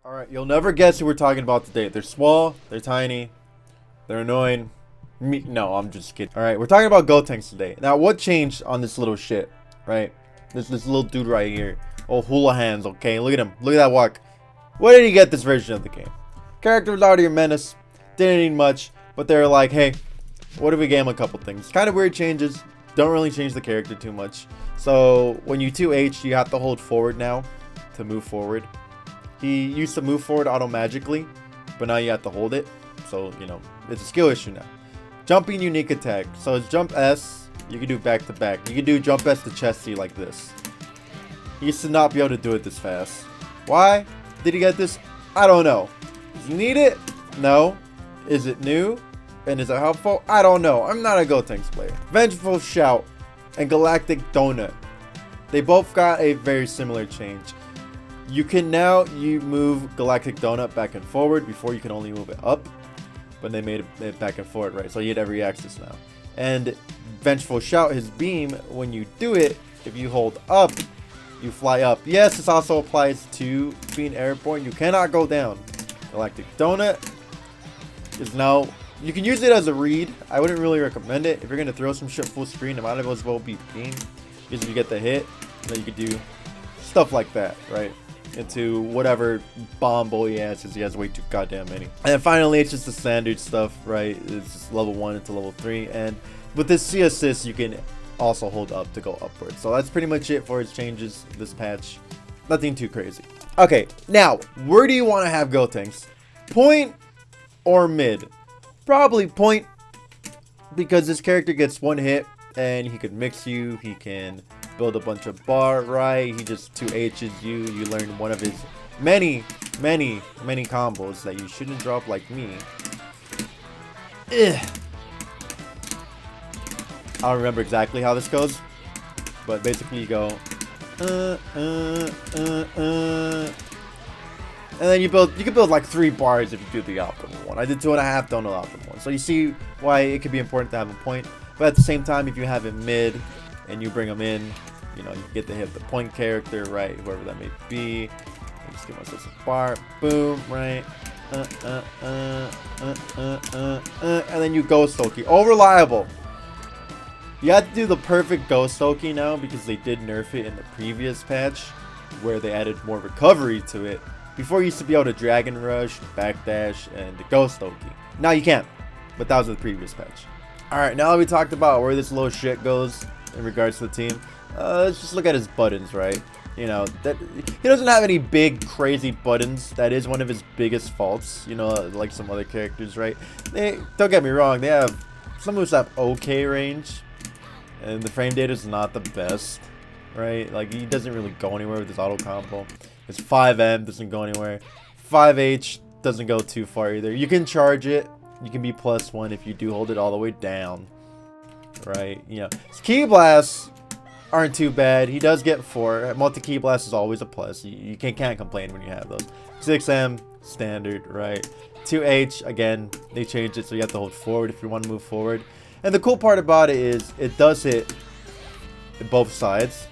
Alright, you'll never guess who we're talking about today. They're small, they're tiny, they're annoying. No, I'm just kidding. Alright, we're talking about Gotenks today. Now, what changed on this little shit, right? This little dude right here. Oh, hula hands, okay? Look at him. Look at that walk. Where did he get this version of the game? Character was already a menace. Didn't need much. But they're like, hey, what if we gave him a couple things? Kind of weird changes. Don't really change the character too much. So, when you 2H, you have to hold forward now to move forward. He used to move forward auto-magically, but now you have to hold it. So, you know, it's a skill issue now. Jumping unique attack. So it's jump S, you can do back to back. You can do jump S to chest C like this. He used to not be able to do it this fast. Why did he get this? I don't know. Does he need it? No. Is it new? And is it helpful? I don't know. I'm not a Gotenks player. Vengeful Shout and Galactic Donut. They both got a very similar change. You can now move Galactic Donut back and forward. Before you can only move it up, but they made it back and forward, right? So you get every axis now. And Vengeful Shout, his beam, when you do it, if you hold up, you fly up. Yes, this also applies to being airborne. You cannot go down. Galactic Donut is now, you can use it as a read. I wouldn't really recommend it. If you're going to throw some shit full screen, it might as well be beam. Because if you get the hit, then you could do stuff like that, right? Into whatever bomb boy he has, because he has way too goddamn many. And then finally, it's just the standard stuff, right? It's just level 1 into level 3. And with this C assist, you can also hold up to go upward. So that's pretty much it for its changes this patch. Nothing too crazy. Okay, now, where do you want to have Gotenks? Point or mid? Probably point, because this character gets one hit and he could mix you. He can build a bunch of bar, right? He just 2H's you. You learn one of his many combos that you shouldn't drop like me. Ugh. I don't remember exactly how this goes, but basically you go and then you can build like 3 bars if you do the optimal one. I did 2.5, don't know the optimal one. So you see why it could be important to have a point, but at the same time, if you have him mid and you bring him in, you know, you get to hit the point character, right? Whoever that may be. I just give myself a bar. Boom, right? And then you Ghost Oki. Oh, reliable. You have to do the perfect Ghost Oki now because they did nerf it in the previous patch where they added more recovery to it. Before you used to be able to Dragon Rush, Backdash, and the Ghost Oki. Now you can't, but that was the previous patch. Alright, now that we talked about where this little shit goes in regards to the team, let's just look at his buttons, right? You know, that he doesn't have any big crazy buttons. That is one of his biggest faults, you know, like some other characters, right? They, don't get me wrong, they have, some moves have okay range, and the frame data is not the best, right? Like, he doesn't really go anywhere with his auto combo. His 5M doesn't go anywhere. 5H doesn't go too far either. You can charge it. You can be +1 if you do hold it all the way down, right? You know, his Ki Blasts aren't too bad. He does get 4. Multi-Ki Blast is always a plus. You can't complain when you have those. 6M, standard, right? 2H, again, they changed it so you have to hold forward if you want to move forward. And the cool part about it is it does hit both sides.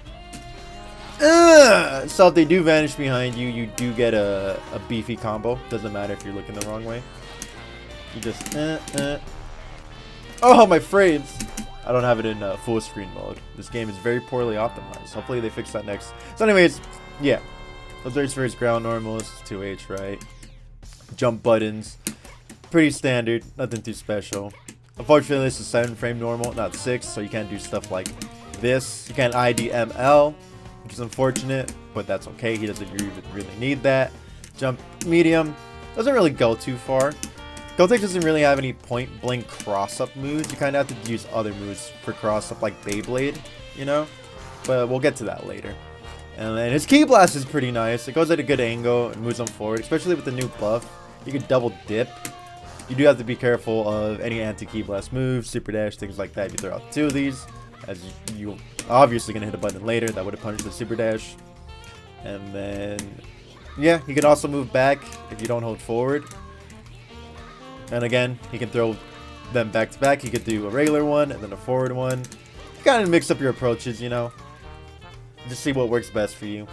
So if they do vanish behind you, you do get a beefy combo. Doesn't matter if you're looking the wrong way. You just oh, my frames. I don't have it in full screen mode. This game is very poorly optimized. Hopefully they fix that next. So anyways, yeah, those are his first ground normals. 2H, right? Jump buttons, pretty standard, nothing too special. Unfortunately, this is 7 frame normal, not 6, so you can't do stuff like this. You can't IDML, which is unfortunate, but that's okay. He doesn't really need that. Jump medium doesn't really go too far. Gotenks doesn't really have any point blank cross up moves. You kind of have to use other moves for cross up, like Beyblade, you know. But we'll get to that later. And then his Ki Blast is pretty nice. It goes at a good angle and moves on forward, especially with the new buff. You can double dip. You do have to be careful of any anti-Ki Blast moves, Super Dash, things like that. If you throw out 2 of these, as you obviously gonna hit a button later that would have punished the Super Dash. And then, yeah, he can also move back if you don't hold forward. And again, he can throw them back to back. He could do a regular one and then a forward one. You kind of mix up your approaches, you know. Just see what works best for you.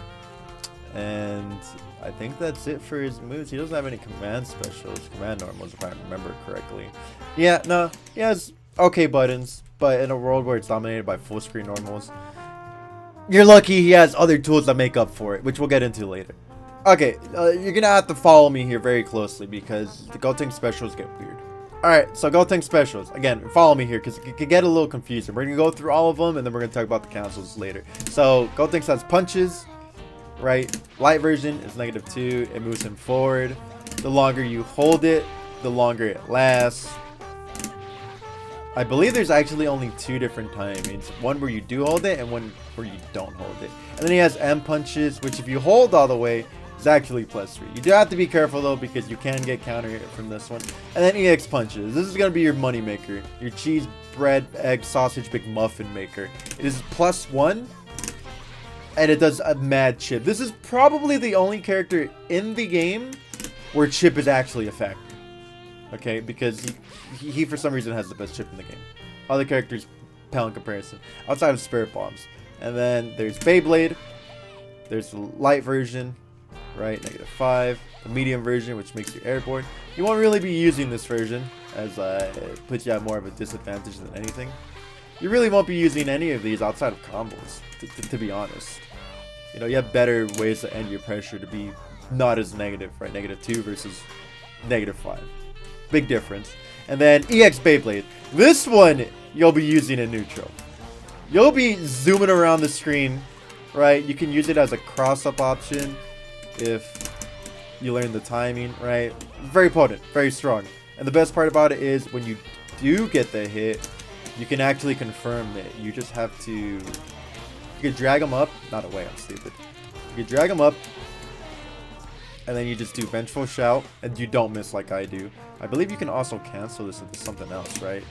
And I think that's it for his moves. He doesn't have any command specials, command normals, if I remember correctly. Yeah, no, he has okay buttons, but in a world where it's dominated by full screen normals, you're lucky he has other tools that make up for it, which we'll get into later. Okay, you're gonna have to follow me here very closely because the Gotenks specials get weird. Alright, so Gotenks specials. Again, follow me here because it could get a little confusing. We're gonna go through all of them and then we're gonna talk about the cancels later. So, Gotenks has punches, right? Light version is -2. It moves him forward. The longer you hold it, the longer it lasts. I believe there's actually only 2 different timings. One where you do hold it and one where you don't hold it. And then he has M punches, which if you hold all the way, is actually +3. You do have to be careful though because you can get counter hit from this one. And then EX punches. This is going to be your money maker. Your cheese, bread, egg, sausage, big muffin maker. It is +1. And it does a mad chip. This is probably the only character in the game where chip is actually effective. Okay, because he for some reason has the best chip in the game. Other characters pale in comparison. Outside of Spirit Bombs. And then there's Beyblade. There's the light version, right? -5. The medium version, which makes you airborne. You won't really be using this version, as it puts you at more of a disadvantage than anything. You really won't be using any of these outside of combos, to be honest. You know, you have better ways to end your pressure to be not as negative, right? -2 versus -5. Big difference. And then EX Beyblade. This one you'll be using in neutral. You'll be zooming around the screen, right? You can use it as a cross-up option if you learn the timing, right? Very potent, very strong. And the best part about it is when you do get the hit, you can actually confirm it. You just have to... You can drag them up. Not away, I'm stupid. You can drag them up. And then you just do Vengeful Shout. And you don't miss like I do. I believe you can also cancel this into something else, right?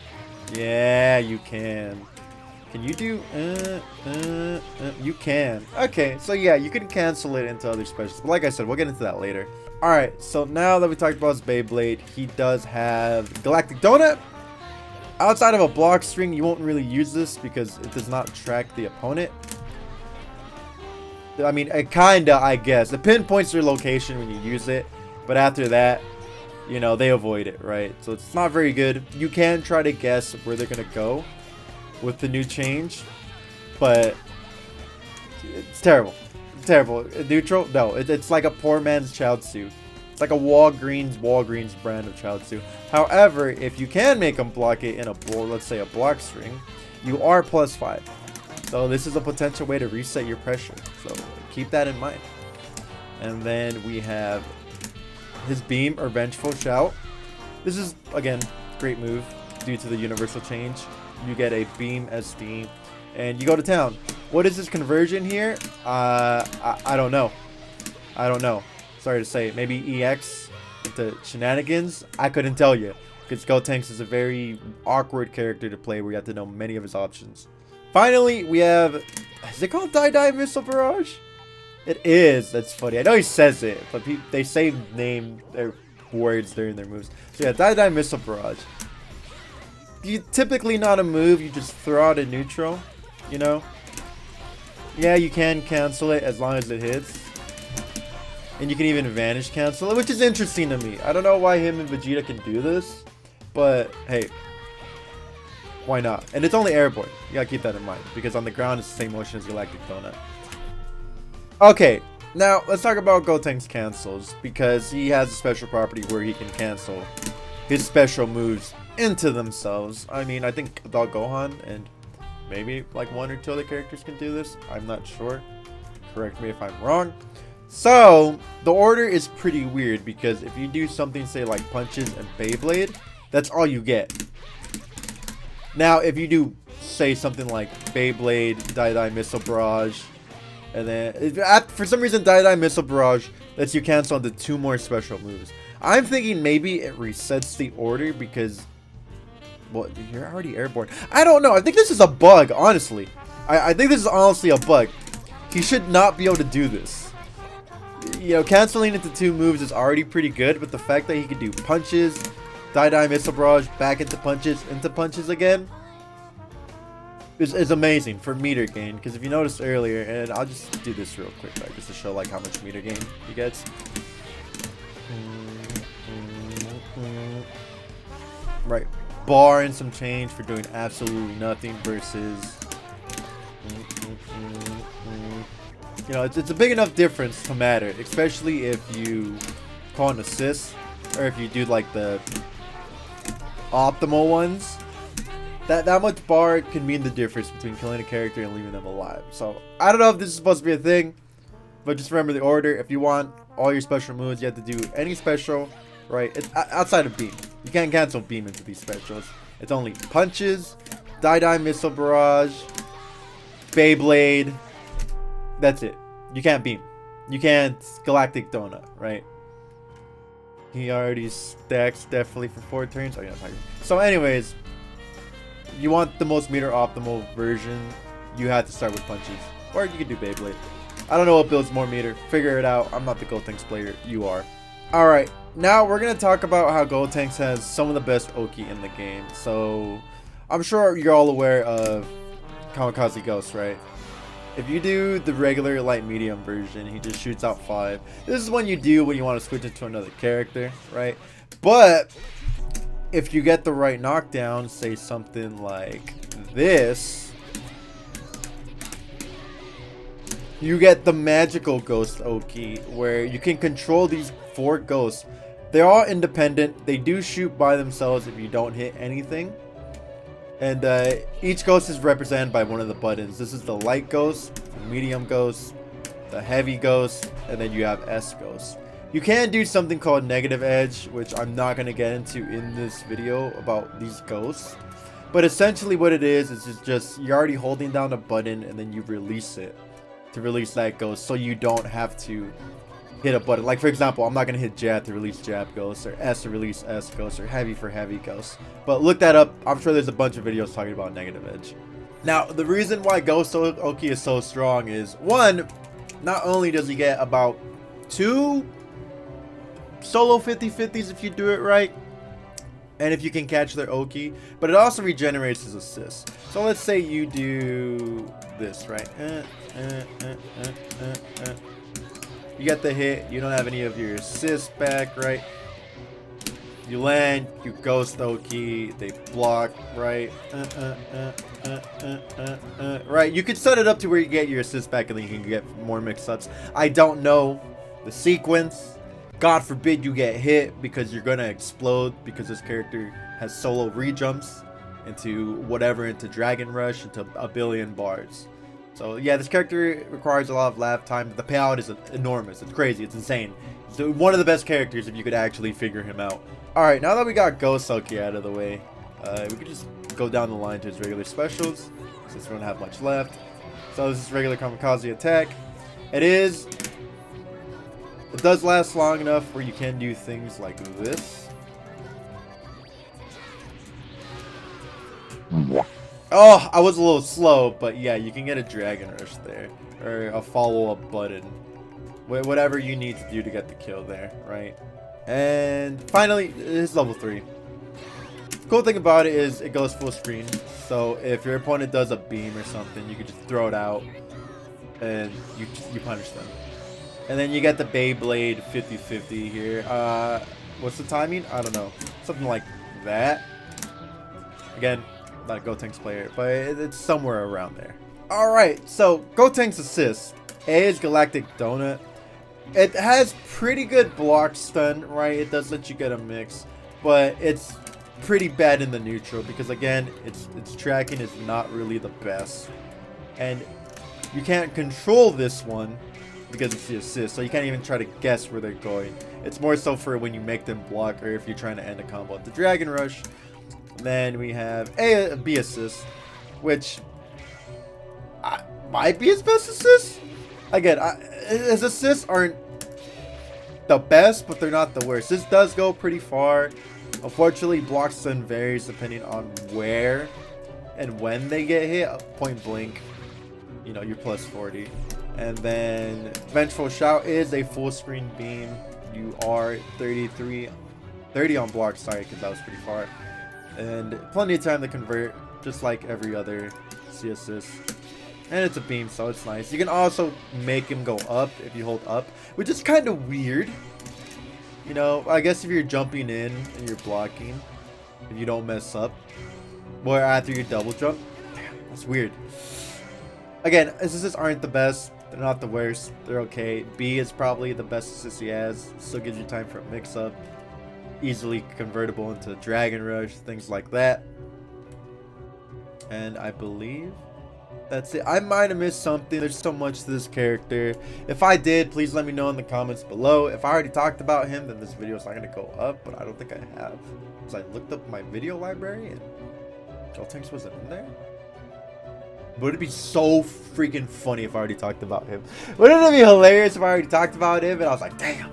Yeah, you can. Can you do... you can. Okay, so yeah, you can cancel it into other specials. But like I said, we'll get into that later. Alright, so now that we talked about his Beyblade, he does have Galactic Donut. Outside of a block string, you won't really use this because it does not track the opponent. I mean, it kinda, I guess. It pinpoints your location when you use it. But after that, you know, they avoid it, right? So it's not very good. You can try to guess where they're going to go with the new change. But it's terrible. It's terrible. Neutral? No, it's like a poor man's Chiaotzu. It's like a Walgreens brand of Chiaotzu. However, if you can make them block it in a, let's say a block string, you are +5. So this is a potential way to reset your pressure. So keep that in mind. And then we have his Beam or Vengeful Shout. This is, again, great move due to the universal change. You get a Beam SD and you go to town. What is this conversion here? I don't know. I don't know. Sorry to say. Maybe EX into shenanigans? I couldn't tell you. Because Gotenks is a very awkward character to play where you have to know many of his options. Finally, we have... Is it called Die Missile Barrage? It is. That's funny. I know he says it, but they say their words during their moves. So yeah, Die Missile Barrage. Typically not a move. You just throw out a neutral, you know? Yeah, you can cancel it as long as it hits. And you can even vanish cancel it, which is interesting to me. I don't know why him and Vegeta can do this, but hey. Why not? And it's only airborne. You gotta keep that in mind. Because on the ground, it's the same motion as Galactic Donut. Okay. Now, let's talk about Gotenks cancels. Because he has a special property where he can cancel his special moves into themselves. I mean, I think Adult Gohan and maybe like 1 or 2 other characters can do this. I'm not sure. Correct me if I'm wrong. So, the order is pretty weird. Because if you do something, say, like punches and Beyblade, that's all you get. Now, if you do, say, something like Beyblade, Die Missile Barrage, and then, for some reason, Die Missile Barrage lets you cancel into 2 more special moves. I'm thinking maybe it resets the order because, well, you're already airborne. I don't know. I think this is a bug, honestly. I think this is honestly a bug. He should not be able to do this. You know, canceling into 2 moves is already pretty good, but the fact that he can do punches, Die Missile Barrage, back into punches again. is amazing for meter gain, because if you noticed earlier, and I'll just do this real quick, right, just to show like how much meter gain he gets. Right, bar and some change for doing absolutely nothing versus, you know, it's a big enough difference to matter, especially if you call an assist or if you do like the optimal ones. That much bar can mean the difference between killing a character and leaving them alive. So I don't know if this is supposed to be a thing, but just remember the order. If you want all your special moves, you have to do any special, right? It's outside of beam. You can't cancel beam into these specials. It's only punches, die missile barrage, Beyblade. That's it. You can't beam. You can't galactic donut, right? He already stacks definitely for 4 turns. Oh yeah, so anyways, you want the most meter optimal version, you have to start with punches, or you can do Beyblade. I don't know what builds more meter. Figure it out. I'm not the Gotenks player. You are. All right, now we're gonna talk about how Gotenks has some of the best Oki in the game. So I'm sure you're all aware of Kamikaze Ghost, right? If you do the regular light medium version, he just shoots out 5. This is when you do when you want to switch it to another character, right? But if you get the right knockdown, say something like this, you get the magical ghost Oki, where you can control these 4 ghosts. They're all independent. They do shoot by themselves if you don't hit anything. And each ghost is represented by one of the buttons. This is the light ghost, the medium ghost, the heavy ghost, and then you have S ghost. You can do something called negative edge, which I'm not going to get into in this video about these ghosts. But essentially what it is just you're already holding down a button and then you release it to release that ghost, so you don't have to hit a button. Like for example, I'm not going to hit jab to release jab ghost, or S to release S ghost, or heavy for heavy ghost. But look that up. I'm sure there's a bunch of videos talking about negative edge. Now the reason why Ghost Oki is so strong is, one, not only does he get about 2 solo 50-50s if you do it right, and if you can catch their Oki, but it also regenerates his assist. So let's say you do this, right? You get the hit, you don't have any of your assists back, right? You land, you ghost Oki, they block, right? Right, you could set it up to where you get your assists back and then you can get more mix-ups. I don't know the sequence. God forbid you get hit because you're gonna explode, because this character has solo rejumps into whatever, into Dragon Rush, into a billion bars. So yeah, this character requires a lot of lap time. The payout is enormous. It's crazy. It's insane. It's one of the best characters if you could actually figure him out. Alright, now that we got Ghost Oki out of the way, we could just go down the line to his regular specials, since we don't have much left. So this is regular Kamikaze attack. It does last long enough where you can do things like this. Oh, I was a little slow, but yeah, you can get a Dragon Rush there, or a follow-up button. Whatever you need to do to get the kill there, right? And finally, it's level 3. Cool thing about it is it goes full screen, so if your opponent does a beam or something, you can just throw it out and you punish them. And then you get the Beyblade 50-50 here. What's the timing? I don't know. Something like that. Again, not a Gotenks player, but it's somewhere around there. Alright, so Gotenks assist. A is Galactic Donut. It has pretty good block stun, right? It does let you get a mix, but it's pretty bad in the neutral because, again, its tracking is not really the best. And you can't control this one because it's the assist, so you can't even try to guess where they're going. It's more so for when you make them block or if you're trying to end a combo. The Dragon Rush. Then we have a B assist, which might be his best assist. Again, his assists aren't the best, but they're not the worst. This does go pretty far. Unfortunately, block stun varies depending on where and when they get hit. Point blank, you know, you're plus 40. And then Vengeful Shout is a full screen beam. You are 30 on block, sorry, because that was pretty far. And plenty of time to convert, just like every other See assist. And it's a beam, so it's nice. You can also make him go up if you hold up, which is kind of weird. You know, I guess if you're jumping in and you're blocking, and you don't mess up, or after you double jump, damn, that's weird. Again, assists aren't the best. They're not the worst. They're okay. B is probably the best assist he has. Still gives you time for a mix-up. Easily convertible into Dragon Rush, things like that. And I believe that's it. I might have missed something. There's so much to this character. If I did, please let me know in the comments below. If I already talked about him, then this video is not going to go up, but I don't think I have. Because I looked up my video library and Gotenks wasn't in there. Would it be so freaking funny if I already talked about him? Wouldn't it be hilarious if I already talked about him and I was like, damn.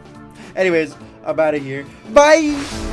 Anyways, I'm out of here. Bye!